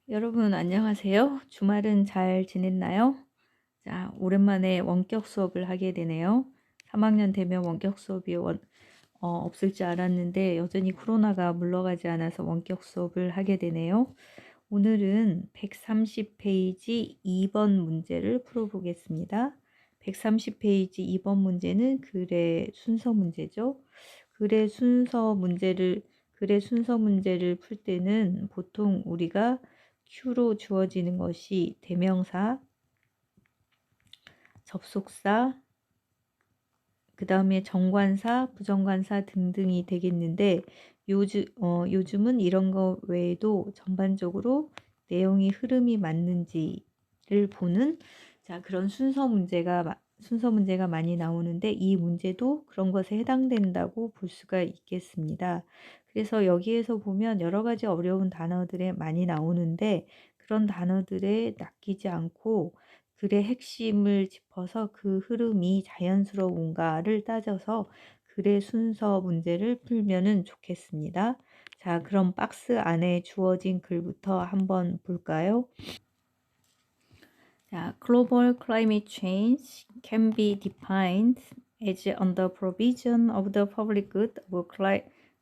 여러분 안녕하세요. 주말은 잘 지냈나요? 자, 오랜만에 원격 수업을 하게 되네요. 3학년 되면 원격 수업이 없을 줄 알았는데 여전히 코로나가 물러가지 않아서 원격 수업을 하게 되네요. 오늘은 130페이지 2번 문제를 풀어보겠습니다. 130페이지 2번 문제는 글의 순서 문제죠. 글의 순서 문제를 풀 때는 보통 우리가 Q로 주어지는 것이 대명사, 접속사, 그 다음에 정관사, 부정관사 등등이 되겠는데 요즘은 이런 거 외에도 전반적으로 내용이 흐름이 맞는지를 보는 그런 순서 문제가 많이 나오는데 이 문제도 그런 것에 해당된다고 볼 수가 있겠습니다. 그래서 여기에서 보면 여러 가지 어려운 단어들이 많이 나오는데 그런 단어들에 낚이지 않고 글의 핵심을 짚어서 그 흐름이 자연스러운가를 따져서 글의 순서 문제를 풀면은 좋겠습니다. 자, 그럼 박스 안에 주어진 글부터 한번 볼까요? 자, Global climate change can be defined as under provision of the public good of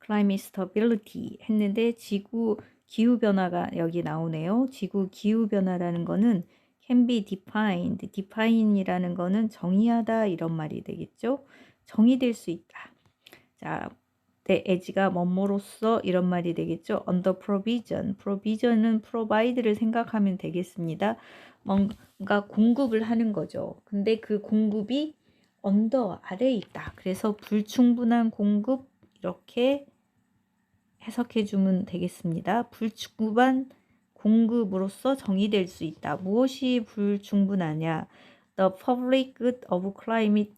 climate stability 했는데 지구 기후변화가 여기 나오네요. 지구 기후변화라는 거는 can be defined, define이라는 거는 정의하다 이런 말이 되겠죠. 정의될 수 있다. 자, as가 뭐뭐로써 이런 말이 되겠죠. under provision, provision은 provide를 생각하면 되겠습니다. 뭔가 공급을 하는 거죠. 근데 그 공급이 언더 아래에 있다. 그래서 불충분한 공급 이렇게 해석해 주면 되겠습니다. 불충분한 공급으로서 정의될 수 있다. 무엇이 불충분하냐? The public good of climate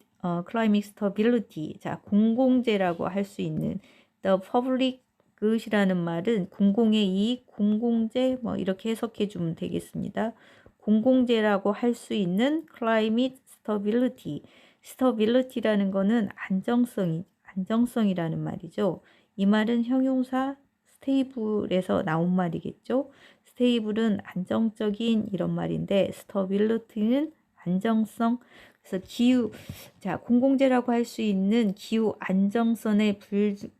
stability. 자, 공공재라고 할 수 있는 the public good이라는 말은 공공의 이익, 공공재 뭐 이렇게 해석해 주면 되겠습니다. 공공재라고 할 수 있는 climate stability. stability라는 거는 안정성이라는 말이죠. 이 말은 형용사 스테이블에서 나온 말이겠죠. 스테이블은 안정적인 이런 말인데 스터빌리티는 안정성. 그래서 공공재라고 할 수 있는 기후 안정성의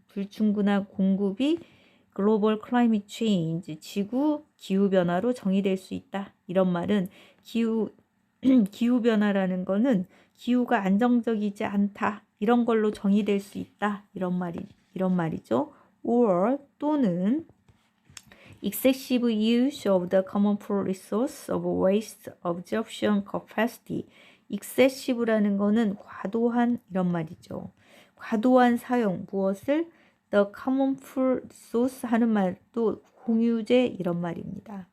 불충분한 공급이 글로벌 클라이밋 체인지 지구 기후 변화로 정의될 수 있다. 이런 말은 기후 변화라는 거는 기후가 안정적이지 않다. 이런 걸로 정의될 수 있다. 이런 말이죠. or 또는 excessive use of the common pool resource of waste absorption capacity. excessive라는 거는 과도한 이런 말이죠. 과도한 사용 무엇을 the common pool resource 하는 말도 공유재 이런 말입니다.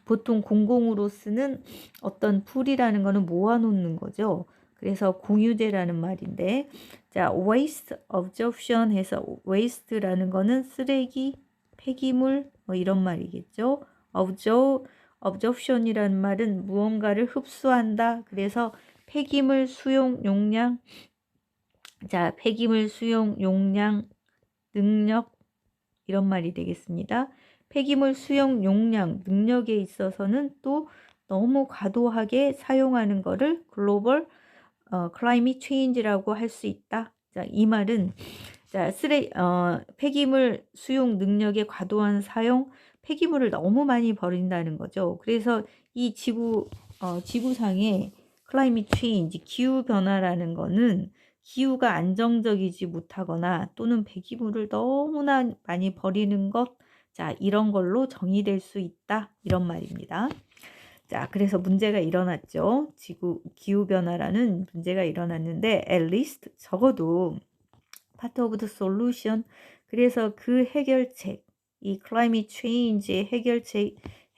보통 공공으로 쓰는 어떤 풀이라는 거는 모아놓는 거죠. 그래서 공유재라는 말인데, 자, waste absorption 해서 waste라는 거는 쓰레기, 폐기물 뭐 이런 말이겠죠. absorption이라는 말은 무언가를 흡수한다. 그래서 폐기물 수용 용량, 자, 폐기물 수용 용량, 능력 이런 말이 되겠습니다. 폐기물 수용 용량, 능력에 있어서는 또 너무 과도하게 사용하는 것을 글로벌 클라이밋 체인지라고 할 수 있다. 자, 이 말은 폐기물 수용 능력의 과도한 사용, 폐기물을 너무 많이 버린다는 거죠. 그래서 이 지구상의 클라이밋 체인지, 기후 변화라는 거는 기후가 안정적이지 못하거나 또는 폐기물을 너무나 많이 버리는 것, 자, 이런 걸로 정의될 수 있다. 이런 말입니다. 자, 그래서 문제가 일어났죠. 기후변화라는 문제가 일어났는데, at least, 적어도, part of the solution, 그래서 그 해결책, 이 climate change의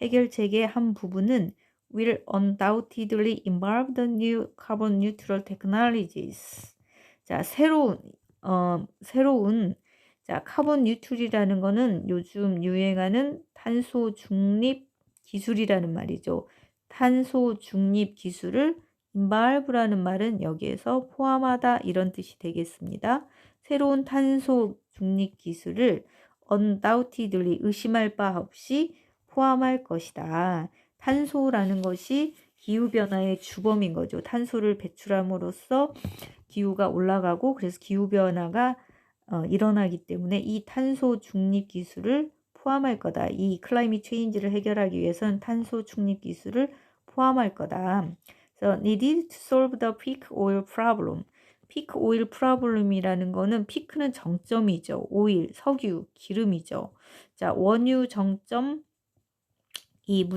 해결책의 한 부분은 will undoubtedly involve the new carbon neutral technologies. 자, 새로운 카본 뉴트럴이라는 거는 요즘 유행하는 탄소 중립 기술이라는 말이죠. 탄소 중립 기술을 involve라는 말은 여기에서 포함하다 이런 뜻이 되겠습니다. 새로운 탄소 중립 기술을 undoubtedly 의심할 바 없이 포함할 것이다. 탄소라는 것이 기후변화의 주범인 거죠. 탄소를 배출함으로써 기후가 올라가고 그래서 기후변화가 일어나기 때문에 이 탄소 중립 기술을 포함할 거다. 이 클라이밋 체인지를 해결하기 위해서는 탄소 중립 기술을 포함할 거다. So needed to solve the peak oil problem. peak oil problem이라는 거는 피크는 정점이죠. 오일, 석유, 기름이죠. 자, 원유 정점 이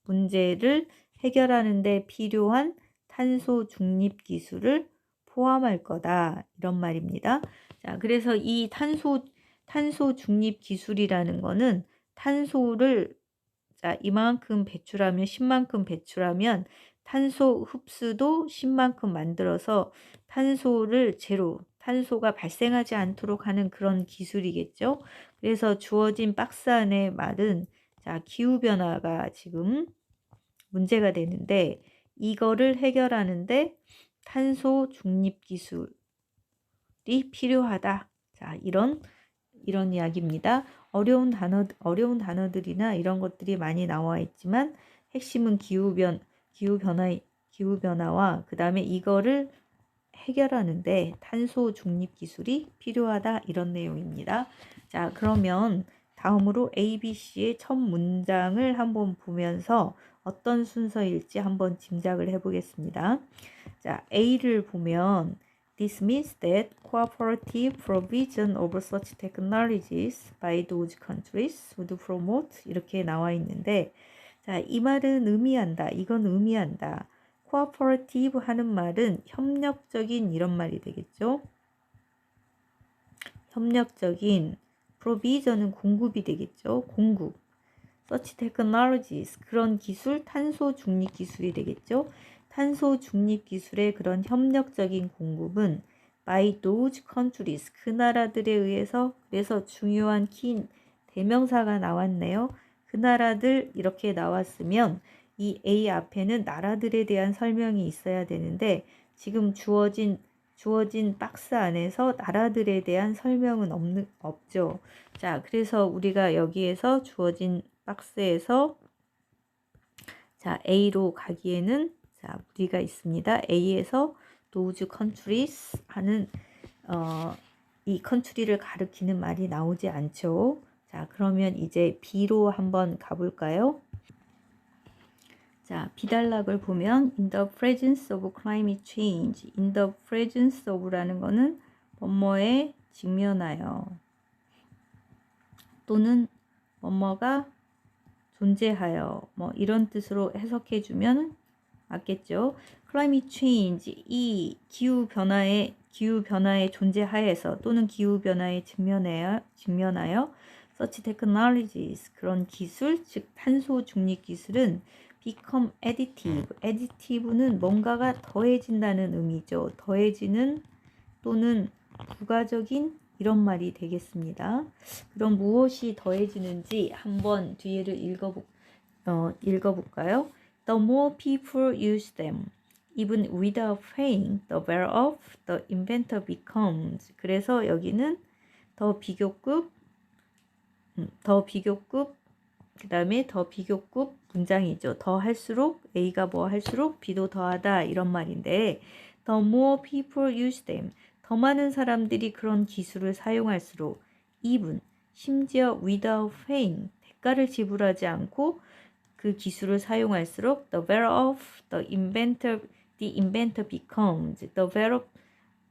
문제를 해결하는 데 필요한 탄소 중립 기술을 포함할 거다. 이런 말입니다. 자, 그래서 이 탄소 중립 기술이라는 거는 탄소를 자, 이만큼 배출하면 10만큼 배출하면 탄소 흡수도 10만큼 만들어서 탄소가 발생하지 않도록 하는 그런 기술이겠죠. 그래서 주어진 박스 안의 말은 자, 기후변화가 지금 문제가 되는데 이거를 해결하는데 탄소 중립 기술이 필요하다. 자, 이런 이야기입니다. 어려운 단어들이나 이런 것들이 많이 나와 있지만 핵심은 기후변화와 그 다음에 이거를 해결하는데 탄소 중립 기술이 필요하다. 이런 내용입니다. 자, 그러면 다음으로 ABC의 첫 문장을 한번 보면서 어떤 순서일지 한번 짐작을 해보겠습니다. 자, A를 보면 This means that cooperative provision of such technologies by those countries would promote 이렇게 나와 있는데 자, 이 말은 의미한다. 이건 의미한다. cooperative 하는 말은 협력적인 이런 말이 되겠죠. 협력적인 provision은 공급이 되겠죠. 공급. such technologies 그런 기술 탄소 중립 기술이 되겠죠. 탄소 중립 기술의 그런 협력적인 공급은 by those countries 그 나라들에 의해서 그래서 중요한 키 대명사가 나왔네요. 그 나라들 이렇게 나왔으면 이 A 앞에는 나라들에 대한 설명이 있어야 되는데 지금 주어진 박스 안에서 나라들에 대한 설명은 없죠. 자, 그래서 우리가 여기에서 주어진 박스에서 자, A로 가기에는 자, 무리가 있습니다. A에서 those countries 하는 이 country를 가리키는 말이 나오지 않죠. 자, 그러면 이제 B로 한번 가볼까요? 자, 비단락을 보면 in the presence of climate change, in the presence of라는 거는 뭐뭐에 직면하여 또는 뭐뭐가 존재하여 뭐 이런 뜻으로 해석해 주면 맞겠죠. climate change 이 기후 변화의 존재하에서 또는 기후 변화에 직면하여 such technologies 그런 기술 즉 탄소 중립 기술은 become additive. additive는 뭔가가 더해진다는 의미죠. 더해지는 또는 부가적인 이런 말이 되겠습니다. 그럼 무엇이 더해지는지 한번 뒤에를 읽어볼까요? The more people use them, even without paying, the better off the inventor becomes. 그래서 여기는 더 비교급, 그 다음에 더 비교급 문장이죠. 더 할수록 A가 뭐 할수록 B도 더하다 이런 말인데 The more people use them. 더 많은 사람들이 그런 기술을 사용할수록 even 심지어 without paying 대가를 지불하지 않고 그 기술을 사용할수록 the better off the inventor becomes. the better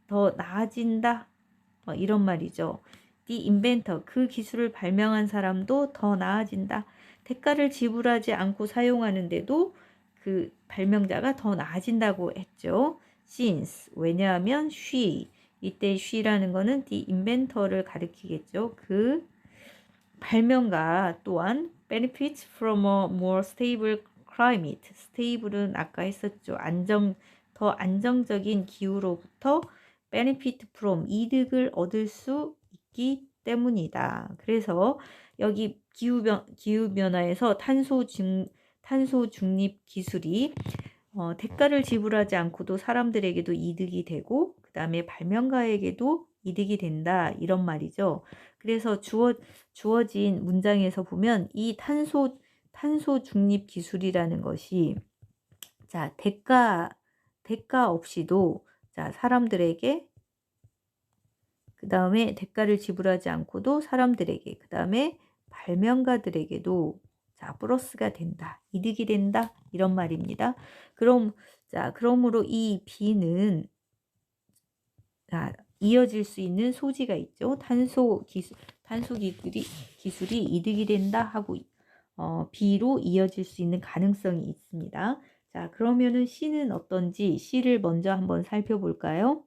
더 나아진다. 이런 말이죠. The inventor 그 기술을 발명한 사람도 더 나아진다. 대가를 지불하지 않고 사용하는데도 그 발명자가 더 나아진다고 했죠. Since 왜냐하면 she 이때 she라는 거는 the inventor를 가리키겠죠. 그 발명가 또한 benefits from a more stable climate. stable은 아까 했었죠. 더 안정적인 기후로부터 benefit from 이득을 얻을 수 있기 때문이다. 그래서 여기 기후변화에서 탄소 중립 기술이 대가를 지불하지 않고도 사람들에게도 이득이 되고 그 다음에 발명가에게도 이득이 된다 이런 말이죠. 그래서 주어진 문장에서 보면 이 탄소 중립 기술이라는 것이 자, 대가 없이도 자, 사람들에게 그 다음에 대가를 지불하지 않고도 사람들에게 그 다음에 발명가들에게도 자, 플러스가 된다. 이득이 된다. 이런 말입니다. 그러므로 이 B는 자, 이어질 수 있는 소지가 있죠. 기술이 이득이 된다 하고 B로 이어질 수 있는 가능성이 있습니다. 자, 그러면은 C는 어떤지 C를 먼저 한번 살펴볼까요?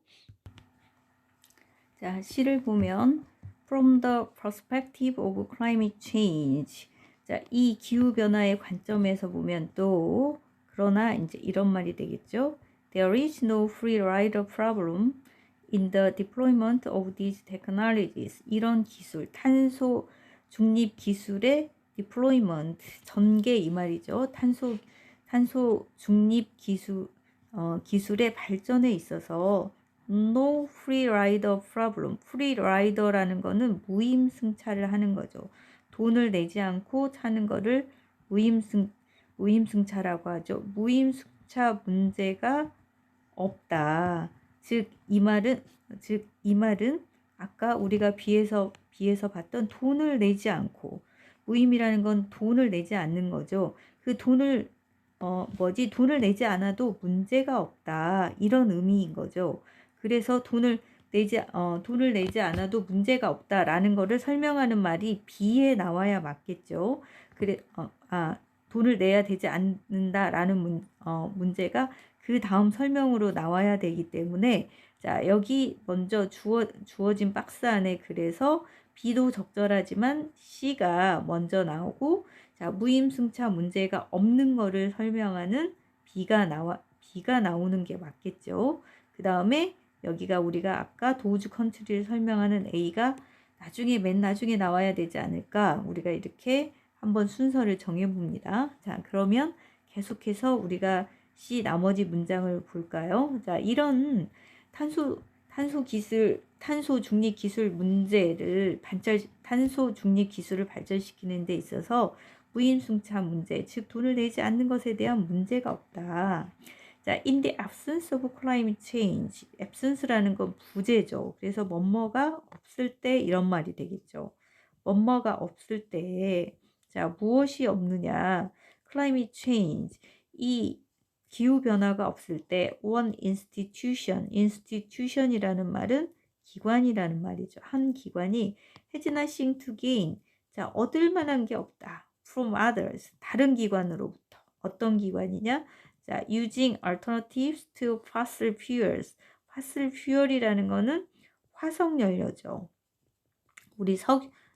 자, C를 보면 From the perspective of climate change. 자, 이 기후 변화의 관점에서 보면 또 그러나 이제 이런 말이 되겠죠. There is no free rider problem in the deployment of these technologies. 이런 기술, 탄소 중립 기술의 deployment, 전개 이 말이죠. 탄소 중립 기술의 발전에 있어서 No free rider problem. free rider라는 거는 무임승차를 하는 거죠. 돈을 내지 않고 차는 거를 무임승차라고 하죠. 무임승차 문제가 없다. 즉 이 말은 아까 우리가 비에서 봤던 돈을 내지 않고 무임이라는 건 돈을 내지 않는 거죠. 그 돈을 돈을 내지 않아도 문제가 없다. 이런 의미인 거죠. 그래서 돈을 내지 않아도 문제가 없다라는 거를 설명하는 말이 B에 나와야 맞겠죠. 돈을 내야 되지 않는다라는 문제가 그 다음 설명으로 나와야 되기 때문에 자, 여기 먼저 주어진 박스 안에 그래서 B도 적절하지만 C가 먼저 나오고 자, 무임승차 문제가 없는 거를 설명하는 B가 나오는 게 맞겠죠. 그 다음에 여기가 우리가 아까 도우주 컨트리를 설명하는 A가 맨 나중에 나와야 되지 않을까. 우리가 이렇게 한번 순서를 정해봅니다. 자, 그러면 계속해서 우리가 C 나머지 문장을 볼까요? 자, 이런 탄소 중립 기술 문제를 탄소 중립 기술을 발전시키는 데 있어서 무임승차 문제, 즉 돈을 내지 않는 것에 대한 문제가 없다. 자, in the absence of climate change. absence라는 건 부재죠. 그래서 뭐뭐가 없을 때 이런 말이 되겠죠. 뭐뭐가 없을 때, 자, 무엇이 없느냐? climate change. 이 기후 변화가 없을 때 one institution이라는 말은 기관이라는 말이죠. 한 기관이 has nothing to gain. 자, 얻을 만한 게 없다. from others. 다른 기관으로부터. 어떤 기관이냐? 자, using alternatives to fossil fuels. fossil fuel이라는 거는 화석 연료죠. 우리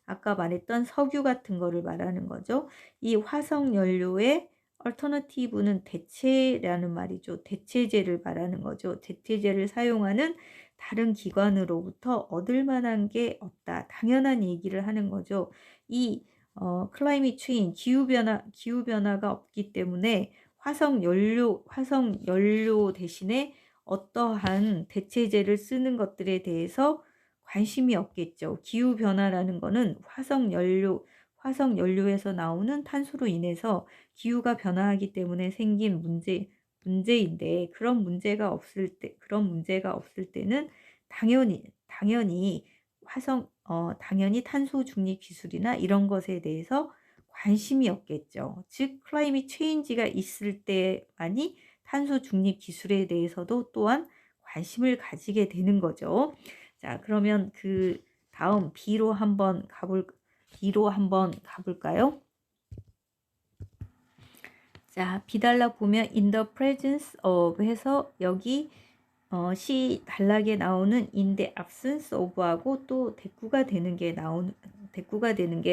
아까 말했던 석유 같은 거를 말하는 거죠. 이 화석 연료의 alternative는 대체라는 말이죠. 대체제를 말하는 거죠. 대체제를 사용하는 다른 기관으로부터 얻을 만한 게 없다. 당연한 얘기를 하는 거죠. 이 climate change, 기후 변화가 없기 때문에 화석 연료 대신에 어떠한 대체제를 쓰는 것들에 대해서 관심이 없겠죠. 기후 변화라는 거는 화석 연료에서 나오는 탄소로 인해서 기후가 변화하기 때문에 생긴 문제인데 그런 문제가 없을 때는 당연히 당연히 탄소 중립 기술이나 이런 것에 대해서 관심이 없겠죠. 즉 클라이밋 체인지가 있을 때만이 탄소 중립 기술에 대해서도 또한 관심을 가지게 되는 거죠. 자, 그러면 그 다음 B로 한번 가볼까요? 자, B 단락 보면 in the presence of 해서 여기 C 단락에 나오는 in the absence of하고 또 대꾸가 되는 게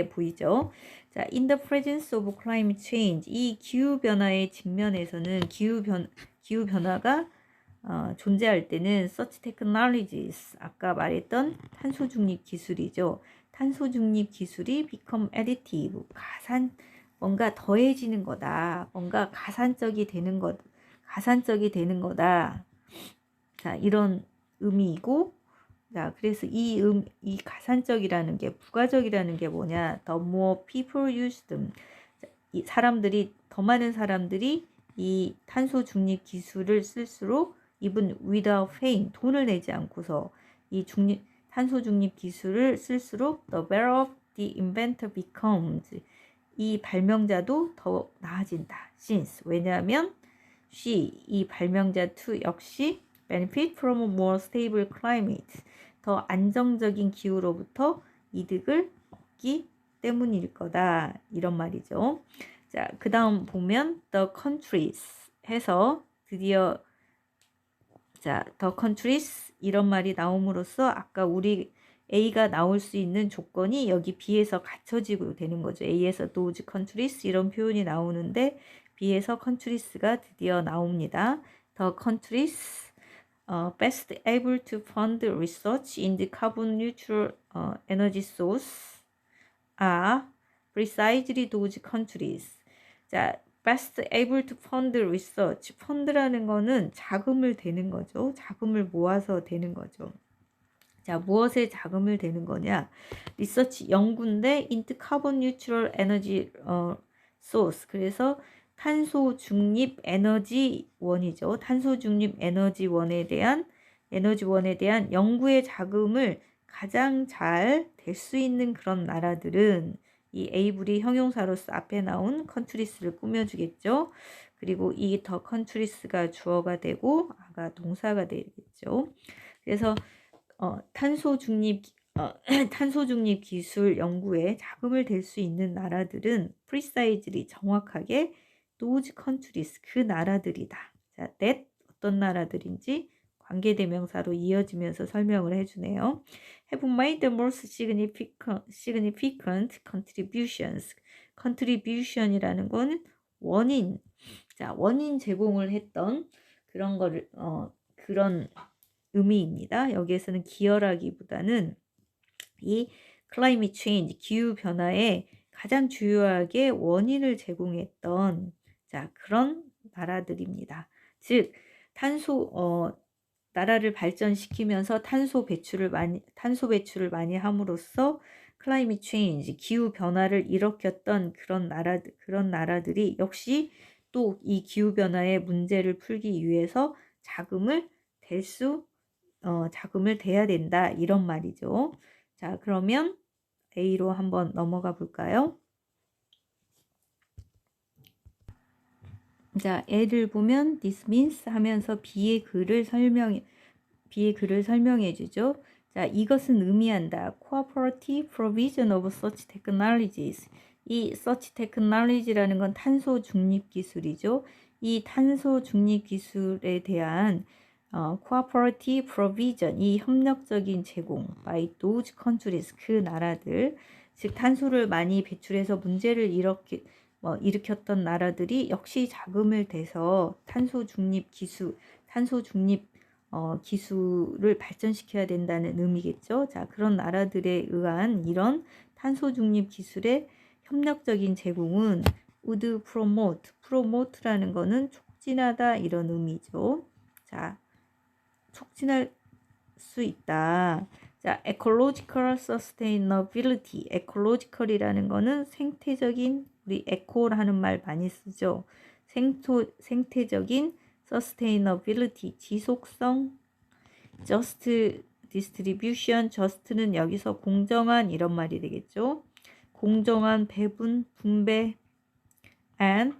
보이죠. 자, in the presence of climate change. 이 기후 변화의 직면에서는 기후 변화가 존재할 때는 such technologies, 아까 말했던 탄소 중립 기술이죠. 탄소 중립 기술이 become additive, 뭔가 더해지는 거다. 뭔가 가산적이 되는 거다. 자, 이런 의미이고 자, 그래서 이 가산적이라는 게, 부가적이라는 게 뭐냐? The more people use them. 자, 더 많은 사람들이 이 탄소 중립 기술을 쓸수록 even without paying, 돈을 내지 않고서 이 탄소 중립 기술을 쓸수록 the better off the inventor becomes. 이 발명자도 더 나아진다. since, 왜냐하면 이 발명자 2 역시 benefit from a more stable climate, 더 안정적인 기후로부터 이득을 얻기 때문일 거다. 이런 말이죠. 자, 그 다음 보면 the countries 해서 드디어 자, the countries 이런 말이 나옴으로써 아까 우리 A가 나올 수 있는 조건이 여기 B에서 갖춰지고 되는 거죠. A에서 those countries 이런 표현이 나오는데 B에서 countries가 드디어 나옵니다. The countries best able to fund research in the carbon neutral energy source are precisely those countries. 자, best able to fund research. fund라는 거는 자금을 대는 거죠. 자금을 모아서 대는 거죠. 자, 무엇에 자금을 대는 거냐? 리서치 연구인데 into carbon neutral energy source. 그래서 탄소 중립 에너지원이죠. 탄소 중립 에너지원에 대한 연구의 자금을 가장 잘 댈 수 있는 그런 나라들은 이 에이블이 형용사로서 앞에 나온 컨트리스를 꾸며주겠죠. 그리고 이 더 컨트리스가 주어가 되고 아가 동사가 되겠죠. 그래서 탄소 중립 기술 연구에 자금을 댈 수 있는 나라들은 precisely 정확하게 those countries 그 나라들이다. 자, that 어떤 나라들인지 관계대명사로 이어지면서 설명을 해주네요. Have made the most significant contributions. contribution이라는 건 원인. 자, 원인 제공을 했던 그런 거를 그런 의미입니다. 여기에서는 기여라기보다는 이 climate change, 기후변화에 가장 주요하게 원인을 제공했던 자, 그런 나라들입니다. 즉, 나라를 발전시키면서 탄소 배출을 많이 함으로써 climate change, 기후변화를 일으켰던 그런 나라들이 역시 또 이 기후변화의 문제를 풀기 위해서 자금을 대야 된다. 이런 말이죠. 자, 그러면 A로 한번 넘어가 볼까요? 자, A를 보면 this means 하면서 B의 글을 설명해 주죠. 자, 이것은 의미한다. cooperative provision of such technologies. 이 such technology라는 건 탄소 중립 기술이죠. 이 탄소 중립 기술에 대한 cooperative provision, 이 협력적인 제공 by those countries, 그 나라들, 즉 탄소를 많이 배출해서 문제를 일으켰던 나라들이 역시 자금을 대서 탄소 중립 기술을 발전시켜야 된다는 의미겠죠. 자, 그런 나라들에 의한 이런 탄소 중립 기술의 협력적인 제공은 would promote라는 거는 촉진하다 이런 의미죠. 자, 촉진할 수 있다. 자, ecological sustainability. ecological이라는 거는 생태적인, 우리 eco라는 말 많이 쓰죠. 생태적인 sustainability, 지속성, just distribution, just는 여기서 공정한 이런 말이 되겠죠. 공정한 배분, 분배, and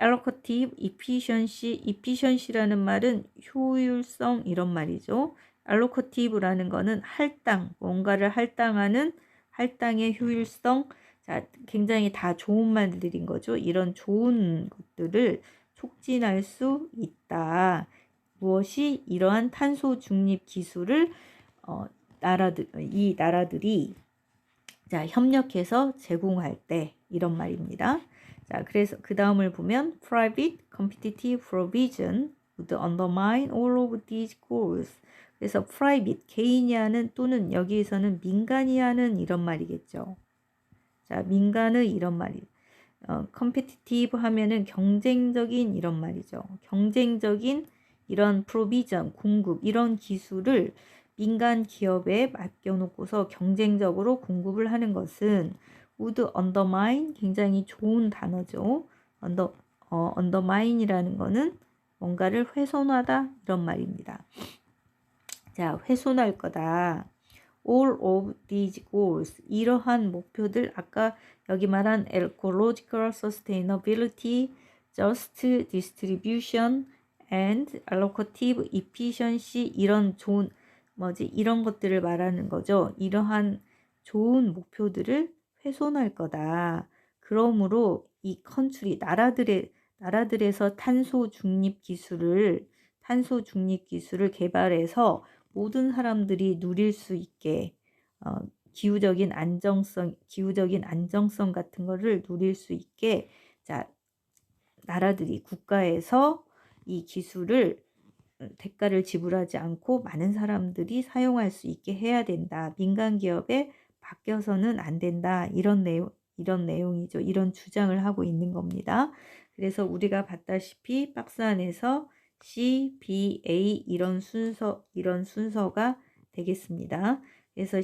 allocative efficiency라는 말은 효율성 이런 말이죠. allocative라는 거는 뭔가를 할당의 효율성. 자, 굉장히 다 좋은 말들인 거죠. 이런 좋은 것들을 촉진할 수 있다. 무엇이? 이러한 탄소 중립 기술을 이 나라들이 자, 협력해서 제공할 때 이런 말입니다. 자, 그래서 그 다음을 보면 private competitive provision would undermine all of these goals. 그래서 private, 개인이 하는 또는 여기에서는 민간이 하는 이런 말이겠죠. 자, 민간의 이런 말이 competitive 하면은 경쟁적인 이런 말이죠. 경쟁적인 이런 provision, 공급, 이런 기술을 민간 기업에 맡겨놓고서 경쟁적으로 공급을 하는 것은 would undermine, 굉장히 좋은 단어죠. undermine이라는 거는 뭔가를 훼손하다 이런 말입니다. 자, 훼손할 거다. All of these goals, 이러한 목표들, 아까 여기 말한 ecological sustainability, just distribution, and allocative efficiency, 이런 좋은 이런 것들을 말하는 거죠. 이러한 좋은 목표들을 훼손할 거다. 그러므로 이 컨트리 나라들에서 탄소 중립 기술을 개발해서 모든 사람들이 누릴 수 있게 기후적인 안정성 같은 거를 누릴 수 있게, 자, 나라들이 국가에서 이 기술을 대가를 지불하지 않고 많은 사람들이 사용할 수 있게 해야 된다. 민간 기업에 맡겨서는 안 된다. 이런 내용이죠. 이런 주장을 하고 있는 겁니다. 그래서 우리가 봤다시피 박스 안에서 C, B, A 이런 순서가 되겠습니다. 그래서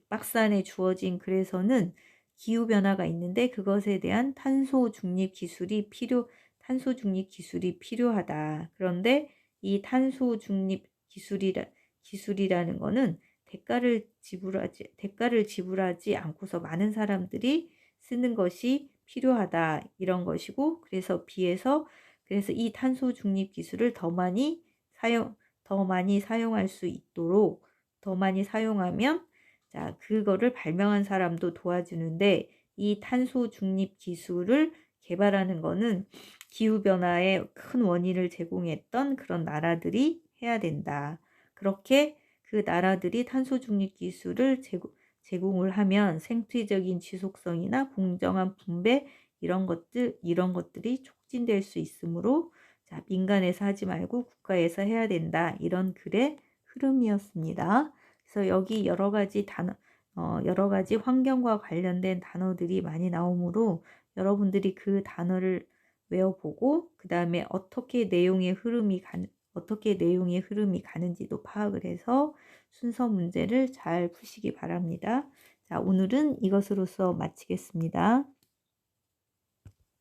박스 안에 주어진 글에서는 기후 변화가 있는데 그것에 대한 탄소 중립 기술이 필요하다. 그런데 이 탄소 중립 기술이라는 거는 대가를 지불하지 않고서 많은 사람들이 쓰는 것이 필요하다. 이런 것이고, 그래서 이 탄소 중립 기술을 더 많이 사용할 수 있도록, 더 많이 사용하면, 자, 그거를 발명한 사람도 도와주는데, 이 탄소 중립 기술을 개발하는 거는 기후변화의 큰 원인을 제공했던 그런 나라들이 해야 된다. 그렇게 그 나라들이 탄소 중립 기술을 제공을 하면 생태적인 지속성이나 공정한 분배 이런 것들이 촉진될 수 있으므로, 자, 민간에서 하지 말고 국가에서 해야 된다. 이런 글의 흐름이었습니다. 그래서 여기 여러 가지 환경과 관련된 단어들이 많이 나오므로 여러분들이 그 단어를 외워보고 그 다음에 어떻게 내용의 흐름이 가는지도 파악을 해서 순서 문제를 잘 푸시기 바랍니다. 자, 오늘은 이것으로서 마치겠습니다.